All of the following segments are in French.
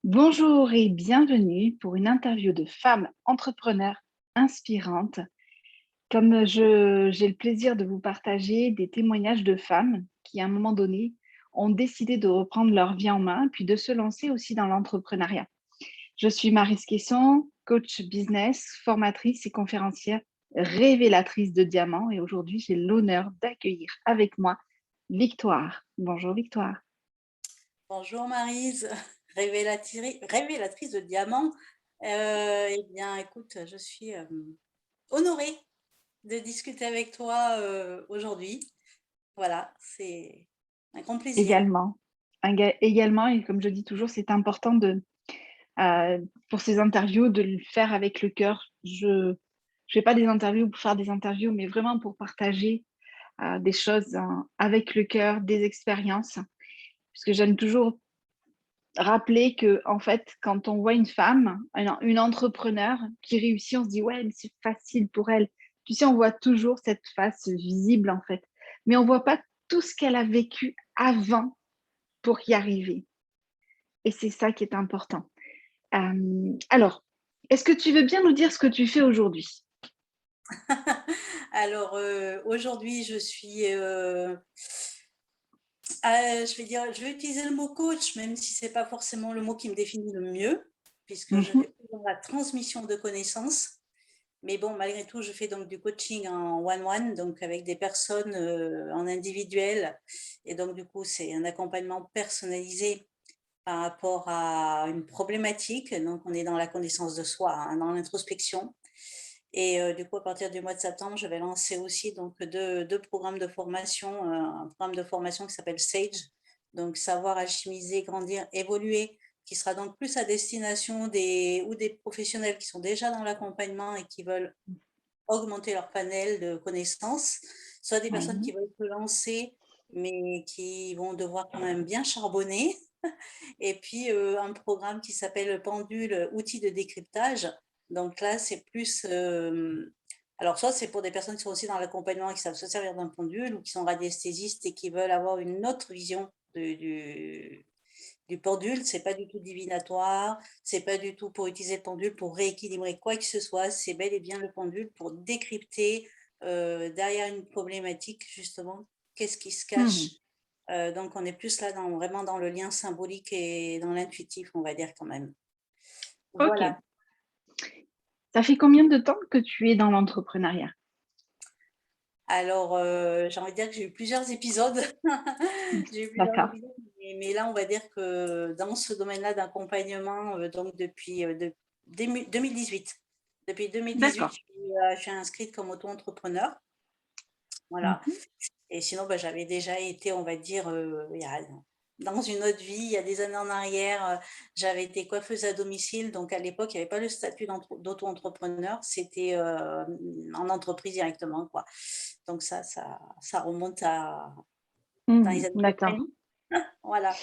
Bonjour et bienvenue pour une interview de femmes entrepreneurs inspirantes. J'ai le plaisir de vous partager des témoignages de femmes qui, à un moment donné, ont décidé de reprendre leur vie en main, puis de se lancer aussi dans l'entrepreneuriat. Je suis Maryse Quesson, coach business, formatrice et conférencière révélatrice de diamants. Et aujourd'hui, j'ai l'honneur d'accueillir avec moi Victoire. Bonjour Victoire. Bonjour Maryse, révélatrice de diamants. Eh bien, écoute, je suis honorée de discuter avec toi aujourd'hui. Voilà, c'est un grand plaisir. Également, également, et comme je dis toujours, c'est important euh, pour ces interviews de le faire avec le cœur. Je ne fais pas des interviews pour faire des interviews, mais vraiment pour partager des choses avec le cœur, des expériences. Parce que j'aime toujours rappeler que, en fait, quand on voit une femme, une entrepreneur qui réussit, on se dit, ouais, mais c'est facile pour elle. Tu sais, on voit toujours cette face visible, en fait. Mais on ne voit pas tout ce qu'elle a vécu avant pour y arriver. Et c'est ça qui est important. Alors, est-ce que tu veux bien nous dire ce que tu fais aujourd'hui? Alors, aujourd'hui, je suis, je vais utiliser le mot coach, même si c'est pas forcément le mot qui me définit le mieux, puisque je Mhm, vais plus dans la transmission de connaissances. Mais bon, malgré tout, je fais donc du coaching en one-one, donc avec des personnes en individuel. Et donc, du coup, c'est un accompagnement personnalisé par rapport à une problématique. Donc, on est dans la connaissance de soi, hein, dans l'introspection. Et du coup, à partir du mois de septembre, je vais lancer aussi donc deux programmes de formation. Un programme de formation qui s'appelle SAGE, donc savoir alchimiser, grandir, évoluer, qui sera donc plus à destination des professionnels qui sont déjà dans l'accompagnement et qui veulent augmenter leur panel de connaissances, soit des personnes qui oui. veulent se lancer, mais qui vont devoir quand même bien charbonner. Et puis, un programme qui s'appelle Pendule, outils de décryptage. Donc là, c'est plus... alors, soit c'est pour des personnes qui sont aussi dans l'accompagnement et qui savent se servir d'un pendule, ou qui sont radiesthésistes et qui veulent avoir une autre vision du pendule. C'est pas du tout divinatoire, c'est pas du tout pour utiliser le pendule pour rééquilibrer quoi que ce soit. C'est bel et bien le pendule pour décrypter derrière une problématique, justement, qu'est-ce qui se Mhm, cache. Donc, on est plus là vraiment dans le lien symbolique et dans l'intuitif, on va dire quand même. Voilà. ok. Ça fait combien de temps que tu es dans l'entrepreneuriat? Alors, j'ai envie de dire que j'ai eu plusieurs épisodes. J'ai eu plusieurs D'accord. épisodes, mais là, on va dire que dans ce domaine-là d'accompagnement, donc depuis 2018. Depuis 2018, D'accord. je suis inscrite comme auto-entrepreneur. Voilà. Mhm, Et sinon, bah, j'avais déjà été, on va dire, dans une autre vie, il y a des années en arrière, j'avais été coiffeuse à domicile. Donc, à l'époque, il n'y avait pas le statut d'auto-entrepreneur, c'était en entreprise directement, quoi. Donc, ça remonte à dans les mhm, années d'accord. 90. Voilà.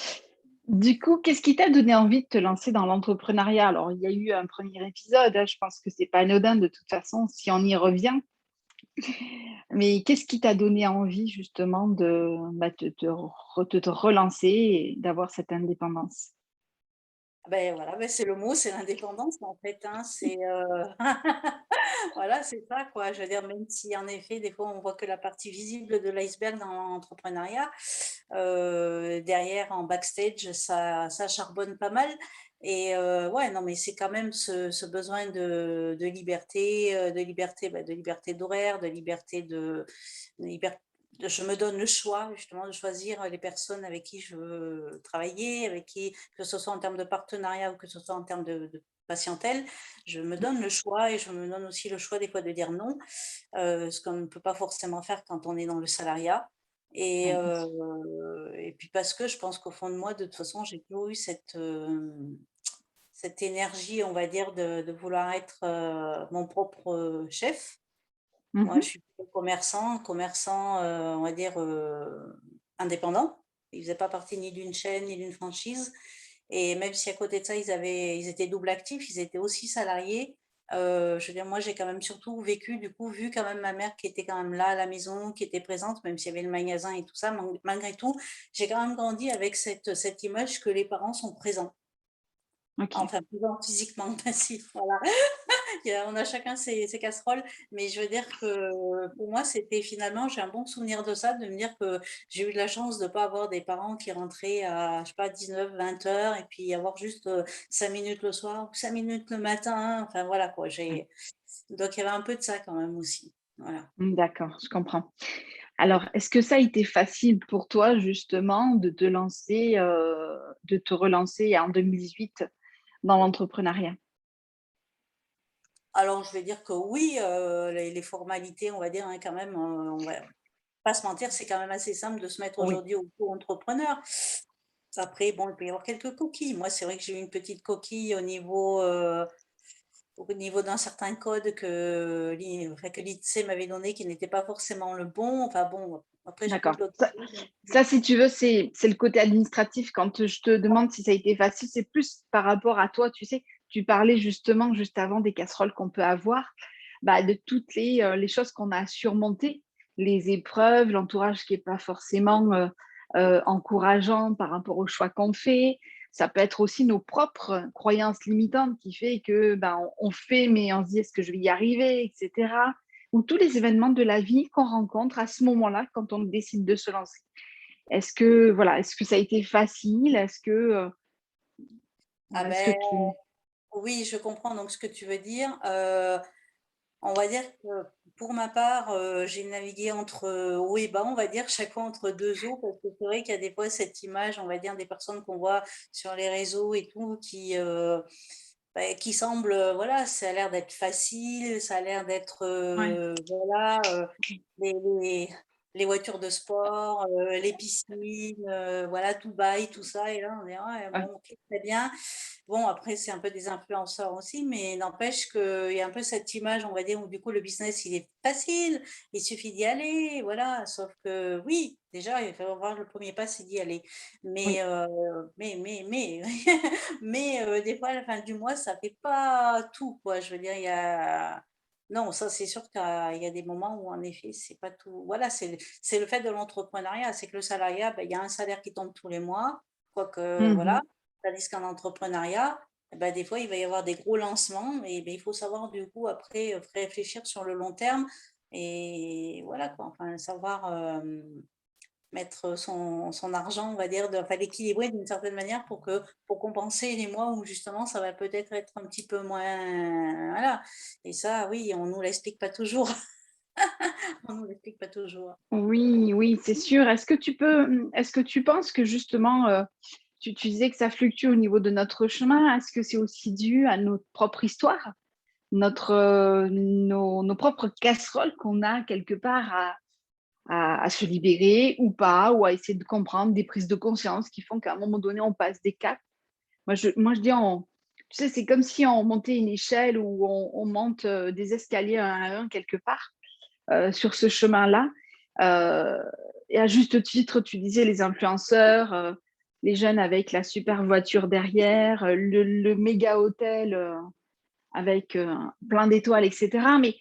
Du coup, qu'est-ce qui t'a donné envie de te lancer dans l'entrepreneuriat? Alors, il y a eu un premier épisode, hein, je pense que c'est pas anodin de toute façon, si on y revient. Mais qu'est-ce qui t'a donné envie justement de te relancer et d'avoir cette indépendance? Ben voilà, ben c'est le mot, c'est l'indépendance en fait, hein, c'est, voilà, c'est ça quoi. Je veux dire, même si en effet, des fois, on voit que la partie visible de l'iceberg dans l'entrepreneuriat, derrière en backstage, ça charbonne pas mal. Et ouais, non, mais c'est quand même ce besoin de liberté, bah, de liberté d'horaire, de liber je me donne le choix justement de choisir les personnes avec qui je veux travailler, avec qui, que ce soit en termes de partenariat ou que ce soit en termes de patientèle. Je me donne le choix et je me donne aussi le choix des fois de dire non, ce qu'on ne peut pas forcément faire quand on est dans le salariat. Oui. Et puis parce que je pense qu'au fond de moi, de toute façon, j'ai toujours eu cette énergie, on va dire, de vouloir être mon propre chef. Moi, je Mhm. suis plutôt commerçant, on va dire, indépendant. Ils faisaient pas partie ni d'une chaîne, ni d'une franchise. Et même si à côté de ça, ils étaient double actifs, ils étaient aussi salariés. Je veux dire, moi, j'ai quand même surtout vécu, du coup, vu quand même ma mère qui était quand même là à la maison, qui était présente, même s'il y avait le magasin et tout ça, malgré tout, j'ai quand même grandi avec cette image que les parents sont présents. OK. Enfin, pesant physiquement, passif, voilà. On a chacun ses casseroles, mais je veux dire que pour moi, c'était finalement, j'ai un bon souvenir de ça, de me dire que j'ai eu de la chance de ne pas avoir des parents qui rentraient à, je sais pas, 19-20 heures et puis avoir juste 5 minutes le soir ou 5 minutes le matin. Enfin, voilà quoi. Ouais. Donc, il y avait un peu de ça quand même aussi. Voilà. D'accord, je comprends. Alors, est-ce que ça a été facile pour toi justement de te relancer en 2018 dans l'entrepreneuriat? Alors, je vais dire que oui, les formalités, on va dire, hein, quand même, on va pas se mentir, c'est quand même assez simple de se mettre Oui, aujourd'hui auto-entrepreneur. Après, bon, il peut y avoir quelques coquilles. Moi, c'est vrai que j'ai eu une petite coquille au niveau d'un certain code que l'INSEE m'avait donné qui n'était pas forcément le bon. Enfin bon, après, j'ai pas eu d'accord. d'autres Ça, coquilles, donc ça, si tu veux, c'est le côté administratif. Quand je te demande si ça a été facile, c'est plus par rapport à toi. Tu sais, tu parlais justement juste avant des casseroles qu'on peut avoir, bah, de toutes les choses qu'on a à surmonter, les épreuves, l'entourage qui est pas forcément encourageant par rapport aux choix qu'on fait. Ça peut être aussi nos propres croyances limitantes qui fait que ben, on fait, mais on se dit est-ce que je vais y arriver, etc. Ou tous les événements de la vie qu'on rencontre à ce moment-là quand on décide de se lancer. Est-ce que ça a été facile? ah Est-ce que ben tu oui, je comprends donc ce que tu veux dire. On va dire que pour ma part, j'ai navigué entre haut et bas, on va dire, chaque fois entre deux eaux, parce que c'est vrai qu'il y a des fois cette image, on va dire, des personnes qu'on voit sur les réseaux et tout, qui semblent, voilà, ça a l'air d'être facile, ça a l'air d'être, ouais, voilà, les, les- les voitures de sport, les piscines, voilà, Dubaï, tout ça. Et là, on est, ouais, ouais, bon, ok, très bien. Bon, après, c'est un peu des influenceurs aussi, mais n'empêche qu'il y a un peu cette image, on va dire, où du coup, le business, il est facile, il suffit d'y aller, voilà. Sauf que oui, déjà, il faut avoir le premier pas, c'est d'y aller. Mais, oui, mais, mais des fois, à la fin du mois, ça fait pas tout, quoi. Je veux dire, il y a. Non, ça, c'est sûr qu'il y a des moments où, en effet, c'est pas tout. Voilà, c'est le fait de l'entrepreneuriat, c'est que le salariat, ben, il y a un salaire qui tombe tous les mois, quoique, voilà. mhm, Tandis qu'en entrepreneuriat, eh ben, des fois, il va y avoir des gros lancements et ben, il faut savoir du coup après réfléchir sur le long terme et voilà quoi, enfin savoir mettre son argent, on va dire, enfin l'équilibrer d'une certaine manière pour compenser les mois où justement ça va peut-être être un petit peu moins, voilà. Et ça, oui, on nous l'explique pas toujours. On nous l'explique pas toujours. oui, oui, c'est sûr. Est-ce que tu penses que justement, tu disais que ça fluctue au niveau de notre chemin. Est-ce que c'est aussi dû à notre propre histoire, nos propres casseroles qu'on a quelque part à se libérer ou pas, ou à essayer de comprendre des prises de conscience qui font qu'à un moment donné, on passe des caps. Moi, je dis, tu sais, c'est comme si on montait une échelle ou on monte des escaliers un à un quelque part sur ce chemin-là. Euh, et à juste titre, tu disais les influenceurs, les jeunes avec la super voiture derrière, le méga hôtel avec plein d'étoiles, etc. Mais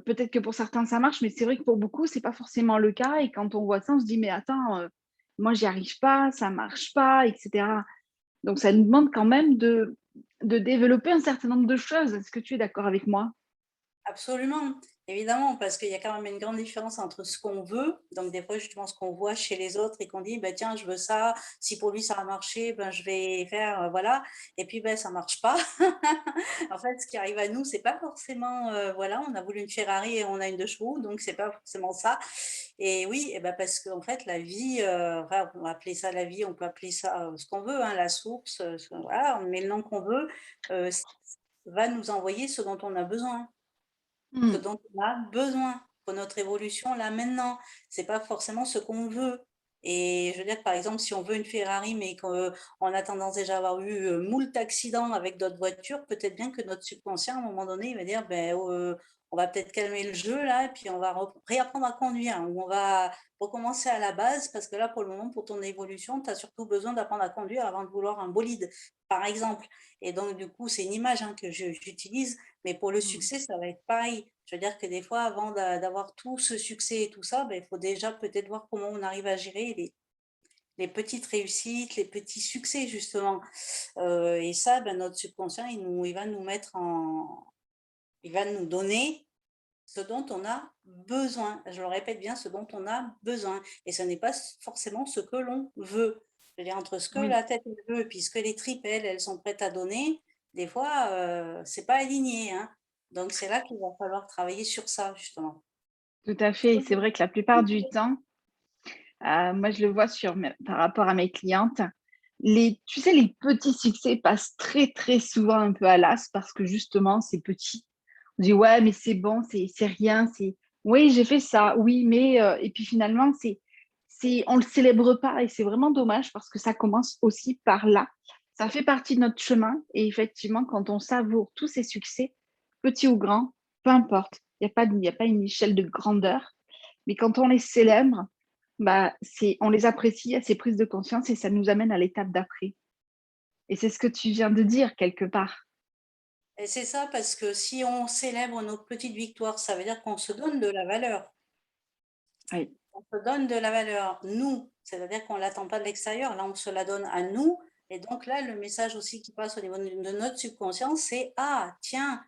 peut-être que pour certains, ça marche, mais c'est vrai que pour beaucoup, c'est pas forcément le cas. Et quand on voit ça, on se dit, mais attends, moi, j'y arrive pas, ça marche pas, etc. Donc, ça nous demande quand même de développer un certain nombre de choses. Est-ce que tu es d'accord avec moi? Absolument, évidemment, parce qu'il y a quand même une grande différence entre ce qu'on veut, donc des fois justement ce qu'on voit chez les autres et qu'on dit, bah, tiens, je veux ça, si pour lui ça a marché, ben, je vais faire, voilà, et puis ben, ça marche pas. En fait, ce qui arrive à nous, c'est pas forcément, voilà, on a voulu une Ferrari et on a une 2 chevaux, donc c'est pas forcément ça. Et oui, et ben, parce qu'en fait, la vie, enfin, on va appeler ça la vie, on peut appeler ça ce qu'on veut, hein, la source, voilà, on met le nom qu'on veut, va nous envoyer ce dont on a besoin. Ce Hmm. dont on a besoin pour notre évolution là maintenant. C'est pas forcément ce qu'on veut. Et je veux dire, par exemple, si on veut une Ferrari, mais qu'on a tendance déjà à avoir eu moult accidents avec d'autres voitures, peut-être bien que notre subconscient, à un moment donné, il va dire, ben, on va peut-être calmer le jeu là, et puis on va réapprendre à conduire, ou on va recommencer à la base, parce que là, pour le moment, pour ton évolution, tu as surtout besoin d'apprendre à conduire avant de vouloir un bolide, par exemple. Et donc, du coup, c'est une image hein, que j'utilise, mais pour le Hmm. succès, ça va être pareil. Je veux dire que des fois, avant d'avoir tout ce succès et tout ça, ben, il faut déjà peut-être voir comment on arrive à gérer les petites réussites, les petits succès, justement. Et ça, ben, notre subconscient, il va nous mettre il va nous donner ce dont on a besoin. Je le répète bien, ce dont on a besoin. Et ce n'est pas forcément ce que l'on veut. Je veux dire, entre ce que Oui, la tête veut et puis ce que les tripes, elles sont prêtes à donner, des fois, c'est pas aligné, hein. Donc, c'est là qu'il va falloir travailler sur ça, justement. tout à fait. C'est vrai que la plupart du temps, moi, je le vois par rapport à mes clientes, tu sais, les petits succès passent très, très souvent un peu à l'as parce que justement, c'est petit. On dit, ouais, mais c'est bon, c'est rien, oui, j'ai fait ça, oui, mais, et puis finalement, on le célèbre pas et c'est vraiment dommage parce que ça commence aussi par là. Ça fait partie de notre chemin et effectivement, quand on savoure tous ces succès, petits ou grands, peu importe, il y a pas une échelle de grandeur, mais quand on les célèbre, bah, on les apprécie à ces prises de conscience et ça nous amène à l'étape d'après. Et c'est ce que tu viens de dire quelque part. Et c'est ça, parce que si on célèbre nos petites victoires, ça veut dire qu'on se donne de la valeur. Oui, On se donne de la valeur, nous, c'est-à-dire qu'on ne l'attend pas de l'extérieur, là on se la donne à nous. Et donc là, le message aussi qui passe au niveau de notre subconscient, c'est: ah, tiens,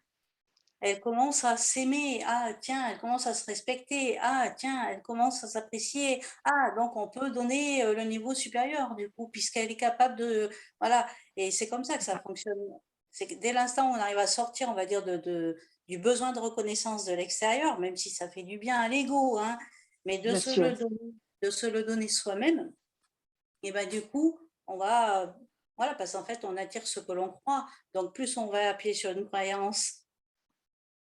elle commence à s'aimer, ah, tiens, elle commence à se respecter, ah, tiens, elle commence à s'apprécier, ah, donc on peut donner le niveau supérieur, du coup, puisqu'elle est capable de. Voilà, et c'est comme ça que c'est ça ça. fonctionne. C'est que dès l'instant où on arrive à sortir, on va dire, du besoin de reconnaissance de l'extérieur, même si ça fait du bien à l'ego, hein, mais Bien sûr. de se le donner soi-même, et ben du coup, on va, voilà, parce qu'en fait, on attire ce que l'on croit. Donc, plus on va appuyer sur une croyance,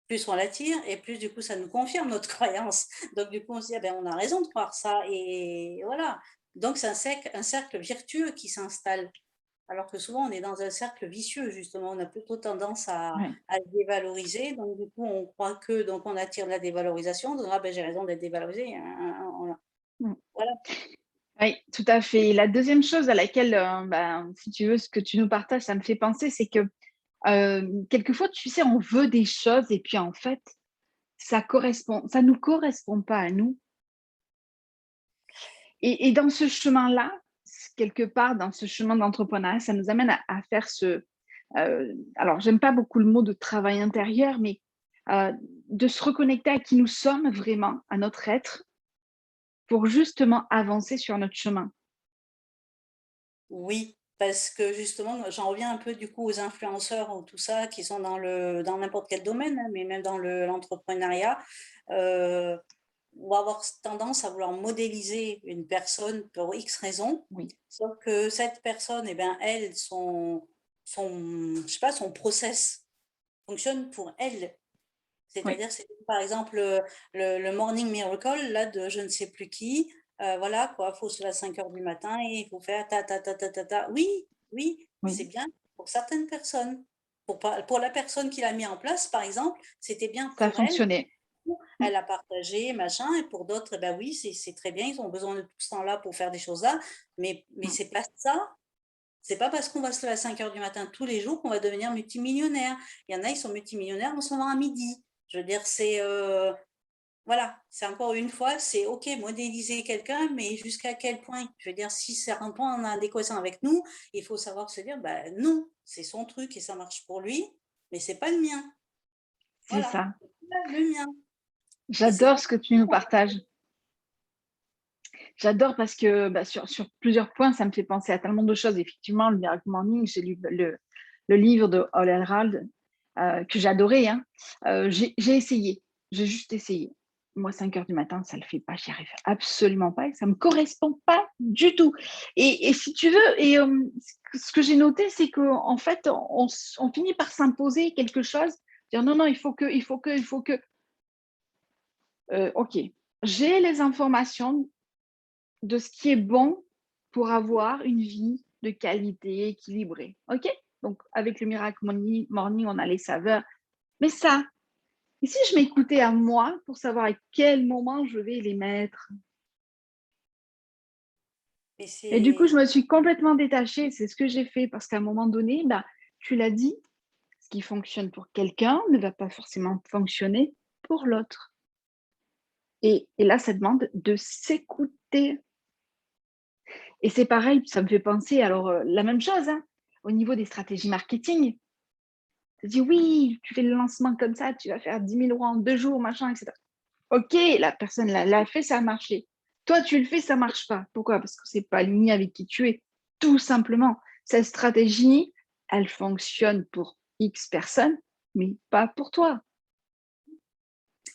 plus on l'attire, et plus du coup, ça nous confirme notre croyance. Donc, du coup, on se dit: ah ben, on a raison de croire ça, et voilà. Donc, c'est un cercle vertueux qui s'installe. Alors que souvent, on est dans un cercle vicieux, justement. On a plutôt tendance Ouais. à se dévaloriser. Donc, du coup, on croit que, donc, on attire de la dévalorisation. Donc, ah ben, j'ai raison d'être dévalorisé, hein, voilà. Mm. Voilà. Oui, tout à fait. La deuxième chose à laquelle, ben, si tu veux, ce que tu nous partages, ça me fait penser, c'est que quelquefois, tu sais, on veut des choses et puis en fait, ça nous correspond pas à nous. Et dans ce chemin-là, quelque part, dans ce chemin d'entrepreneuriat, ça nous amène à faire alors, j'aime pas beaucoup le mot de travail intérieur, mais euh, de se reconnecter à qui nous sommes vraiment, à notre être, pour justement avancer sur notre chemin. Oui, parce que justement, j'en reviens un peu du coup aux influenceurs ou tout ça qui sont dans n'importe quel domaine, hein, mais même dans l'entrepreneuriat, euh, on va avoir tendance à vouloir modéliser une personne pour X raisons, Oui, sauf que cette personne, eh ben, elle, je sais pas, son process fonctionne pour elle. oui, C'est-à-dire, c'est par exemple le Morning Miracle, là, de je ne sais plus qui. Voilà, quoi, il faut se lever à 5 heures du matin et il faut faire ta, ta, ta, ta, ta, ta. Oui, oui, c'est oui, bien pour certaines personnes. Pour la personne qui l'a mis en place, par exemple, c'était bien ça a pour elle. fonctionné. Mm, Elle a partagé, machin, et pour d'autres, eh ben oui, c'est très bien, ils ont besoin de tout ce temps-là pour faire des choses-là, mais mm. c'est pas ça. C'est pas parce qu'on va se lever à 5 heures du matin tous les jours qu'on va devenir multimillionnaire. Il y en a, ils sont multimillionnaires en se levant à midi. Je veux dire, voilà, c'est encore une fois, c'est OK, modéliser quelqu'un, mais jusqu'à quel point? Je veux dire, si ça rentre pas en adéquation avec nous, il faut savoir se dire: «Bah, non, c'est son truc et ça marche pour lui, mais c'est pas le mien». C'est Voilà, ça. c'est pas le mien, et c'est J'adore pas ce que tu nous partages. J'adore parce que bah, sur plusieurs points, ça me fait penser à tellement de choses. Effectivement, le Miracle Morning, j'ai lu le livre de Hall Herald que j'adorais. Hein. J'ai essayé, j'ai juste essayé. Moi, 5 heures du matin, ça ne le fait pas, j'y arrive absolument pas et ça ne me correspond pas du tout. Et si tu veux, ce que j'ai noté, c'est qu'en fait, on finit par s'imposer quelque chose, dire non, non, il faut que. Ok, j'ai les informations, de ce qui est bon pour avoir une vie de qualité équilibrée. OK? Donc, avec le Miracle Morning, on a les saveurs. Mais ça, et si je m'écoutais à moi pour savoir à quel moment je vais les mettre? mais Et du coup, c'est je me suis complètement détachée. C'est ce que j'ai fait parce qu'à un moment donné, bah, tu l'as dit, ce qui fonctionne pour quelqu'un ne va pas forcément fonctionner pour l'autre. Et là, ça demande de s'écouter. Et c'est pareil, ça me fait penser, alors la même chose, hein, au niveau des stratégies marketing. Tu dis oui, tu fais le lancement comme ça, tu vas faire 10 000 € en 2 jours, machin, etc. Ok, la personne l'a fait, ça a marché. Toi, tu le fais, ça marche pas. Pourquoi? Parce que c'est pas aligné avec qui tu es. Tout simplement. Cette stratégie, elle fonctionne pour X personnes, mais pas pour toi.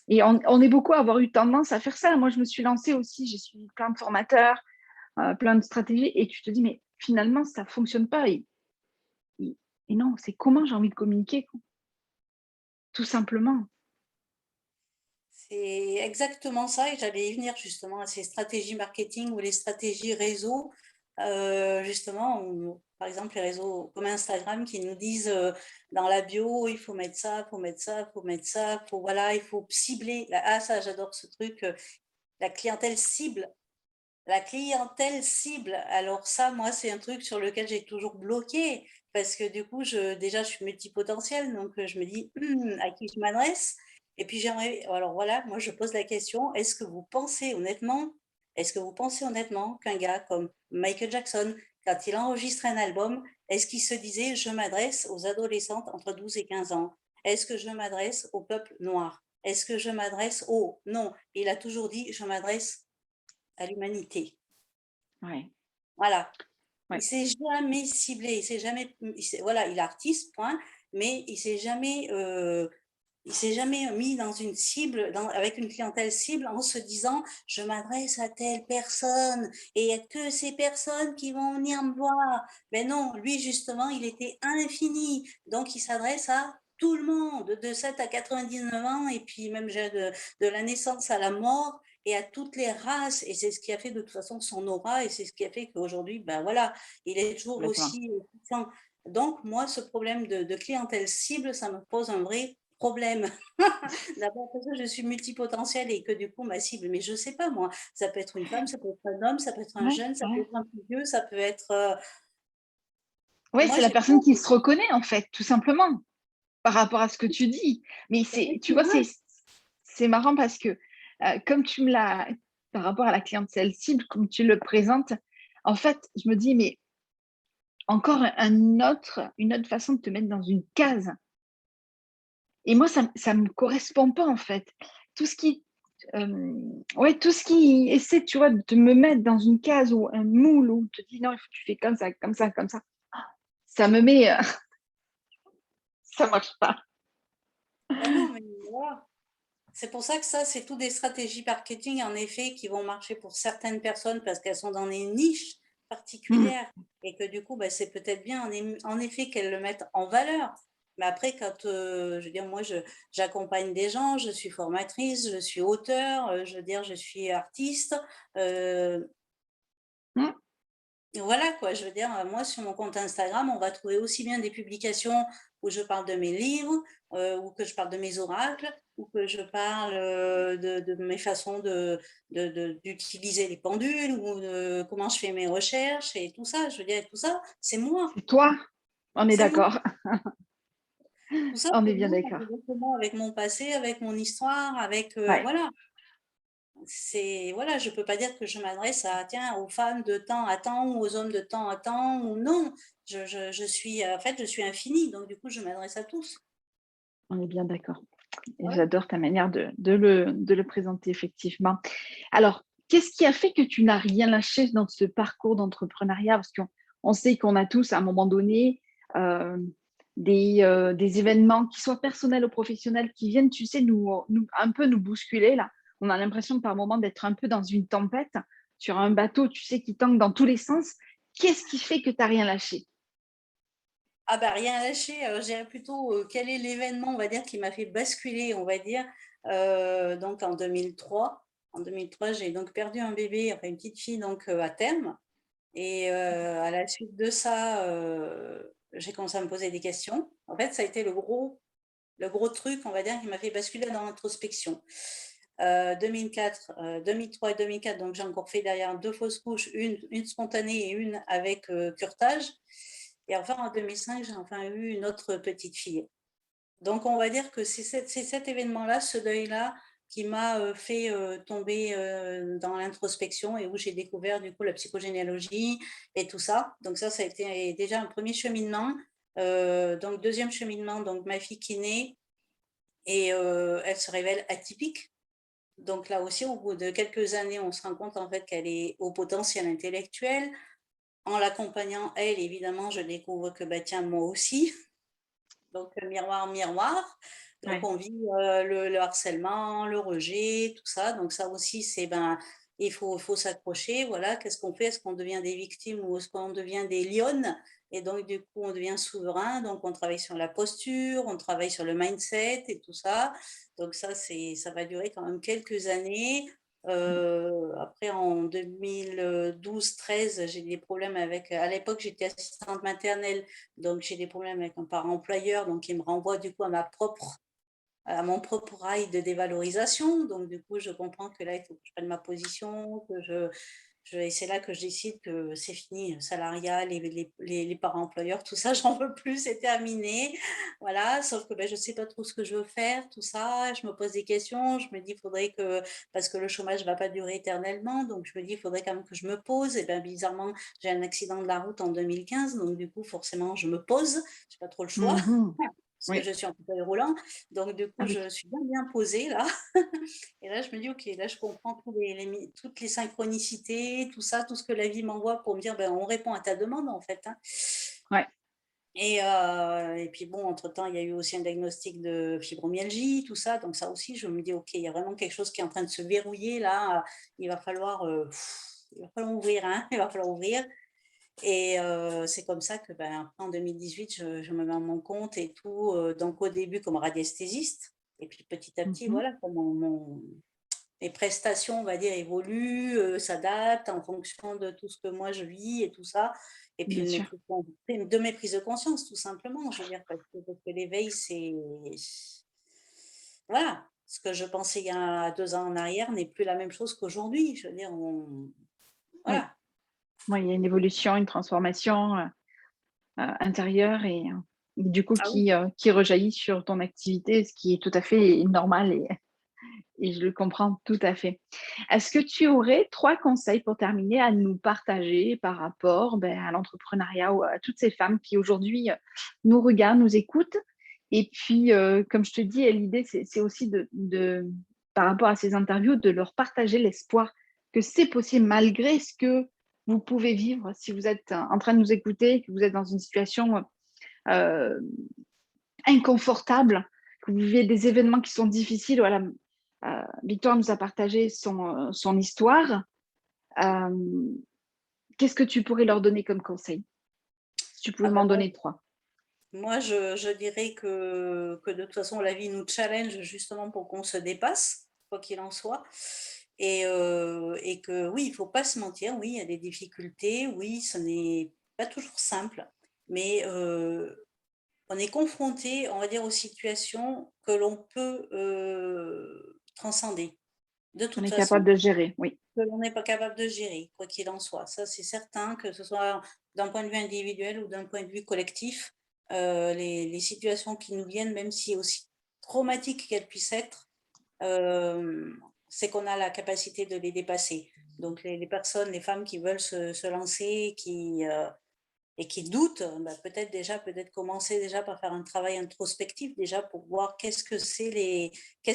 Et on est beaucoup à avoir eu tendance à faire ça. Moi, je me suis lancée aussi, j'ai suivi plein de formateurs, plein de stratégies, et tu te dis, mais finalement, ça fonctionne pas. Et non, c'est comment j'ai envie de communiquer, quoi. Tout simplement. C'est exactement ça, et j'allais y venir justement à ces stratégies marketing ou les stratégies réseau, justement, par exemple les réseaux comme Instagram qui nous disent dans la bio, il faut mettre ça, il faut mettre ça, il faut mettre ça, voilà, il faut cibler. Ah ça, j'adore ce truc, la clientèle cible. La clientèle cible, alors ça, moi, c'est un truc sur lequel j'ai toujours bloqué parce que du coup, déjà, je suis multipotentielle, donc je me dis à qui je m'adresse. Et puis j'aimerais, alors voilà, moi, je pose la question, est-ce que vous pensez honnêtement qu'un gars comme Michael Jackson, quand il enregistre un album, est-ce qu'il se disait, je m'adresse aux adolescentes entre 12 et 15 ans? Est-ce que je m'adresse au peuple noir? Est-ce que je m'adresse au... Non, il a toujours dit, je m'adresse à l'humanité. Ouais, Voilà. Il ouais. s'est jamais ciblé, voilà, il est artiste, point, mais il s'est jamais mis dans une cible, avec une clientèle cible en se disant, je m'adresse à telle personne et il n'y a que ces personnes qui vont venir me voir. Mais non, lui, justement, il était infini. Donc, il s'adresse à tout le monde, de 7 à 99 ans, et puis même de la naissance à la mort, et à toutes les races. Et c'est ce qui a fait de toute façon son aura, et c'est ce qui a fait qu'aujourd'hui, ben voilà, il est toujours Complètement. aussi puissant. Donc, moi, ce problème de clientèle cible, ça me pose un vrai problème. D'abord parce que je suis multipotentielle et que du coup, ma cible, mais je sais pas moi, ça peut être une femme, ça peut être un homme, ça peut être un Ouais, jeune, ça peut ouais. être un plus vieux, ça peut être... Ouais, moi, c'est la j'ai personne qui se reconnaît, en fait, tout simplement, par rapport à ce que tu dis. Mais tu vois, effectivement, c'est marrant parce que, comme tu me l'as, par rapport à la clientèle cible, comme tu le présentes, en fait, je me dis, mais encore une autre façon de te mettre dans une case. Et moi, ça me correspond pas, en fait. Tout ce qui, ouais, tout ce qui essaie, tu vois, de me mettre dans une case ou un moule où on te dit non, il faut que tu fais comme ça, comme ça, comme ça me met, ça marche pas. ben non, mais voilà. C'est pour ça que ça, c'est tout des stratégies marketing, en effet, qui vont marcher pour certaines personnes parce qu'elles sont dans des niches Mm. particulières et que du coup, ben, c'est peut-être bien en effet qu'elles le mettent en valeur. Mais après, quand, je veux dire, moi, j'accompagne des gens, je suis formatrice, je suis auteur, je veux dire, je suis artiste. euh, Mm. voilà quoi, je veux dire, moi sur mon compte Instagram, on va trouver aussi bien des publications où je parle de mes livres, ou que je parle de mes oracles, ou que je parle de mes façons d'utiliser les pendules, ou de comment je fais mes recherches et tout ça. Je veux dire, tout ça, c'est moi. C'est toi, on est C'est moi. d'accord. Tout ça, On est c'est bien moi, d'accord. exactement, avec mon passé, avec mon histoire, avec Ouais, voilà. C'est voilà, je peux pas dire que je m'adresse à tiens aux femmes de temps à temps ou aux hommes de temps à temps ou non. Je suis en fait je suis infinie donc du coup je m'adresse à tous. on est bien d'accord. Et Voilà. j'adore ta manière de le présenter, effectivement. Alors, qu'est-ce qui a fait que tu n'as rien lâché dans ce parcours d'entrepreneuriat? Parce qu'on sait qu'on a tous, à un moment donné, euh, des événements, qui soient personnels ou professionnels, qui viennent, tu sais, un peu nous bousculer, là. On a l'impression par moment d'être un peu dans une tempête, sur un bateau, tu sais, qui tangue dans tous les sens. Qu'est-ce qui fait que tu n'as rien lâché? Ah bah rien à lâcher, je dirais plutôt quel est l'événement on va dire qui m'a fait basculer on va dire donc en 2003. En 2003 j'ai donc perdu un bébé enfin une petite fille donc à terme et à la suite de ça j'ai commencé à me poser des questions. En fait ça a été le gros truc, on va dire, qui m'a fait basculer dans l'introspection. 2004, 2003 et 2004, donc j'ai encore fait derrière deux fausses couches, une spontanée et une avec curtage. Et enfin, en 2005, j'ai enfin eu une autre petite fille. Donc, on va dire que c'est cet événement-là, ce deuil-là, qui m'a fait tomber dans l'introspection et où j'ai découvert du coup la psychogénéalogie et tout ça. Donc ça a été déjà un premier cheminement. Donc deuxième cheminement, donc ma fille qui naît et elle se révèle atypique. Donc là aussi, au bout de quelques années, on se rend compte en fait qu'elle est au potentiel intellectuel. En l'accompagnant, elle, évidemment, je découvre que, bah, tiens, moi aussi. Donc, miroir, miroir. Donc, Ouais. on vit le harcèlement, le rejet, tout ça. Donc, ça aussi, c'est, ben, il faut s'accrocher. Voilà, qu'est-ce qu'on fait? Est-ce qu'on devient des victimes ou est-ce qu'on devient des lionnes? Et donc, du coup, on devient souverain. Donc, on travaille sur la posture, on travaille sur le mindset et tout ça. Donc, ça va durer quand même quelques années. Après, en 2012-13, j'ai des problèmes avec. À l'époque, j'étais assistante maternelle, donc j'ai des problèmes avec un parent employeur, donc il me renvoie du coup à mon propre rail de dévalorisation. Donc du coup, je comprends que là, il faut que je prenne ma position, et c'est là que je décide que c'est fini, salariat, les parents employeurs, tout ça, j'en veux plus, c'est terminé. Voilà, sauf que ben, je ne sais pas trop ce que je veux faire, tout ça. Je me pose des questions, je me dis, il faudrait que, parce que le chômage ne va pas durer éternellement, donc je me dis, il faudrait quand même que je me pose. Et bien bizarrement, j'ai un accident de la route en 2015, donc du coup, forcément, je me pose, je n'ai pas trop le choix. Mhm. Parce que Oui. je suis en fauteuil roulant. Donc, du Ah coup, je oui. suis bien, bien posée là. Et là, je me dis, OK, là, je comprends toutes les synchronicités, tout ça, tout ce que la vie m'envoie pour me dire, ben, on répond à ta demande, en fait, hein. Ouais. Et puis, bon, entre-temps, il y a eu aussi un diagnostic de fibromyalgie, tout ça. Donc, ça aussi, je me dis, OK, il y a vraiment quelque chose qui est en train de se verrouiller là. Il va falloir, il va falloir ouvrir, hein. Il va falloir ouvrir. Et c'est comme ça que, ben, après en 2018, je me mets à mon compte et tout, donc au début comme radiesthésiste et puis petit à petit, Mhm. voilà, comme mes prestations, on va dire, évoluent, s'adaptent en fonction de tout ce que moi je vis et tout ça et puis Bien sûr. de mes prises de conscience tout simplement. Je veux dire parce que l'éveil, c'est voilà, ce que je pensais il y a 2 ans en arrière n'est plus la même chose qu'aujourd'hui. Je veux dire, Oui. voilà. Oui, il y a une évolution, une transformation intérieure et du coup Ah oui. qui rejaillit sur ton activité, ce qui est tout à fait normal et je le comprends tout à fait. Est-ce que tu aurais 3 conseils pour terminer à nous partager par rapport, à l'entrepreneuriat ou à toutes ces femmes qui aujourd'hui, nous regardent, nous écoutent? Et puis, comme je te dis, l'idée c'est aussi de par rapport à ces interviews, de leur partager l'espoir que c'est possible malgré ce que vous pouvez vivre. Si vous êtes en train de nous écouter, que vous êtes dans une situation, heu, inconfortable, que vous vivez des événements qui sont difficiles, voilà. Victoire nous a partagé son histoire. Qu'est-ce que tu pourrais leur donner comme conseil? Si tu pouvais Ah ben m'en moi donner 3. Moi, je dirais que de toute façon, la vie nous challenge justement pour qu'on se dépasse, quoi qu'il en soit. Et que oui, il faut pas se mentir, oui, il y a des difficultés, oui, ce n'est pas toujours simple, mais on est confronté, on va dire, aux situations que l'on peut transcender, de On toute est capable façon, de gérer, oui. que l'on n'est pas capable de gérer, quoi qu'il en soit. Ça, c'est certain, que ce soit d'un point de vue individuel ou d'un point de vue collectif, les situations qui nous viennent, même si aussi traumatiques qu'elles puissent être, c'est qu'on a la capacité de les dépasser. Donc les personnes, les femmes qui veulent se lancer, et qui doutent, bah, peut-être commencer déjà par faire un travail introspectif déjà pour voir qu'est-ce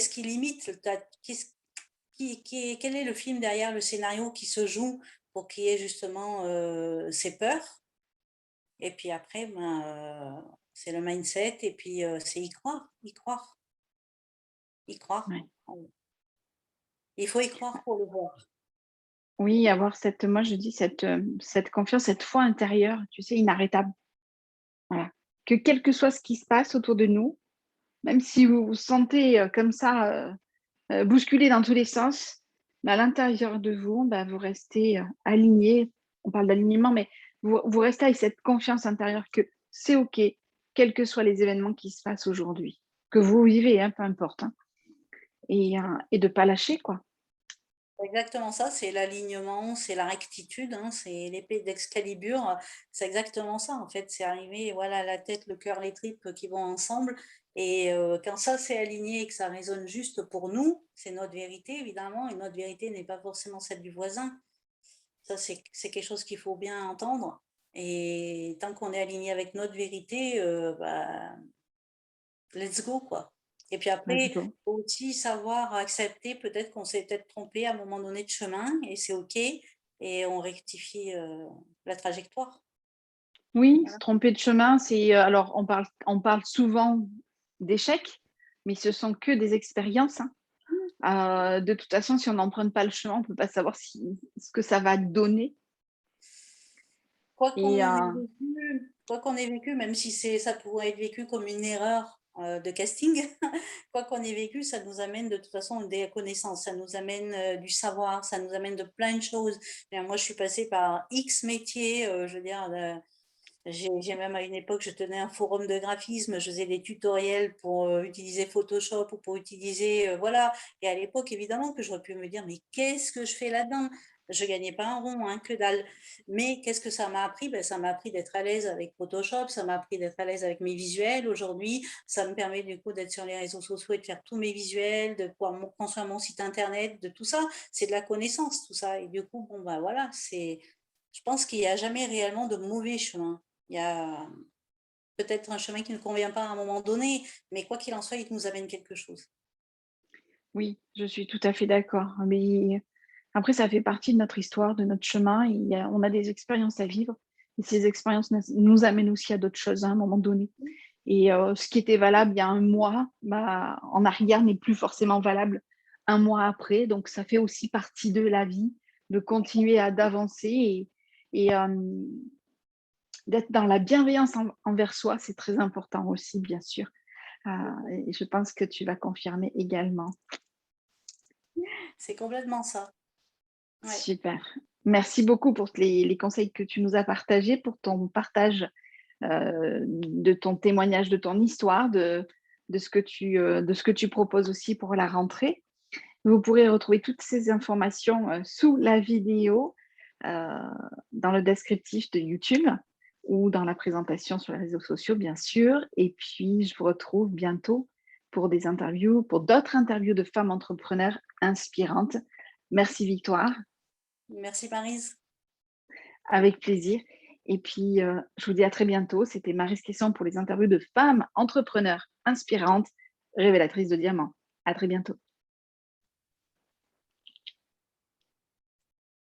qui limite, quel est le film derrière le scénario qui se joue pour qu'il y ait justement ces peurs. Et puis après, ben, c'est le mindset et puis c'est y croire, y croire, y croire. Ouais. Il faut y croire pour le voir. Oui, avoir cette moi je dis cette confiance, cette foi intérieure, tu sais, inarrêtable. Voilà. Que quel que soit ce qui se passe autour de nous, même si vous vous sentez, comme ça, bousculé dans tous les sens, mais à l'intérieur de vous, vous restez, aligné. On parle d'alignement, mais vous restez avec cette confiance intérieure que c'est OK, quels que soient les événements qui se passent aujourd'hui, que vous vivez, hein, peu importe, hein, et de pas lâcher, quoi. exactement ça, c'est l'alignement, c'est la rectitude, hein, c'est l'épée d'Excalibur, c'est exactement ça en fait, c'est arriver, voilà, la tête, le cœur, les tripes qui vont ensemble et quand ça c'est aligné et que ça résonne juste pour nous, c'est notre vérité évidemment et notre vérité n'est pas forcément celle du voisin. Ça c'est quelque chose qu'il faut bien entendre et tant qu'on est aligné avec notre vérité, bah, let's go quoi. Et puis Let's après, go. faut aussi savoir accepter peut-être qu'on s'est peut-être trompé à un moment donné de chemin et c'est OK et on rectifie, la trajectoire. Oui, se Voilà. tromper de chemin, c'est, alors on parle souvent d'échecs, mais ce sont que des expériences, hein. De toute façon, si on n'emprunte pas le chemin, on ne peut pas savoir ce que ça va donner Quoi et qu'on ait vécu quoi qu'on ait vécu, même si ça pourrait être vécu comme une erreur, de casting, quoi qu'on ait vécu, ça nous amène de toute façon des connaissances, ça nous amène, du savoir, ça nous amène de plein de choses. Moi, je suis passée par X métiers, je veux dire, j'ai même à une époque, je tenais un forum de graphisme, je faisais des tutoriels pour, utiliser Photoshop ou pour utiliser, voilà et à l'époque, évidemment que j'aurais pu me dire: «Mais qu'est-ce que je fais là-dedans?» Je gagnais pas un rond, hein, que dalle. Mais qu'est-ce que ça m'a appris? Ben ça m'a appris d'être à l'aise avec Photoshop, ça m'a appris d'être à l'aise avec mes visuels. Aujourd'hui, ça me permet du coup d'être sur les réseaux sociaux et de faire tous mes visuels, de pouvoir construire mon site internet, de tout ça. C'est de la connaissance tout ça et du coup, bon, bah, voilà, je pense qu'il y a jamais réellement de mauvais chemin. Il y a peut-être un chemin qui ne convient pas à un moment donné, mais quoi qu'il en soit, il nous amène quelque chose. oui, je suis tout à fait d'accord. Mais après, ça fait partie de notre histoire, de notre chemin. On a des expériences à vivre et ces expériences nous amènent aussi à d'autres choses à un moment donné. Et ce qui était valable il y a un mois, bah, en arrière n'est plus forcément valable un mois après. Donc, ça fait aussi partie de la vie, de continuer d'avancer et d'être dans la bienveillance envers soi, c'est très important aussi, bien sûr. Et je pense que tu vas confirmer également. C'est complètement ça. Ouais. Super. Merci beaucoup pour les conseils que tu nous as partagés, pour ton partage de ton témoignage, de ton histoire, de ce que tu proposes aussi pour la rentrée. Vous pourrez retrouver toutes ces informations sous la vidéo, euh, dans le descriptif de YouTube ou dans la présentation sur les réseaux sociaux, bien sûr. Et puis, je vous retrouve bientôt pour des interviews, pour d'autres interviews de femmes entrepreneurs inspirantes. Merci Victoire, Merci Maryse. avec plaisir. Et puis, je vous dis à très bientôt. C'était Maryse Quesson pour les interviews de femmes entrepreneurs inspirantes, révélatrices de diamants. À très bientôt.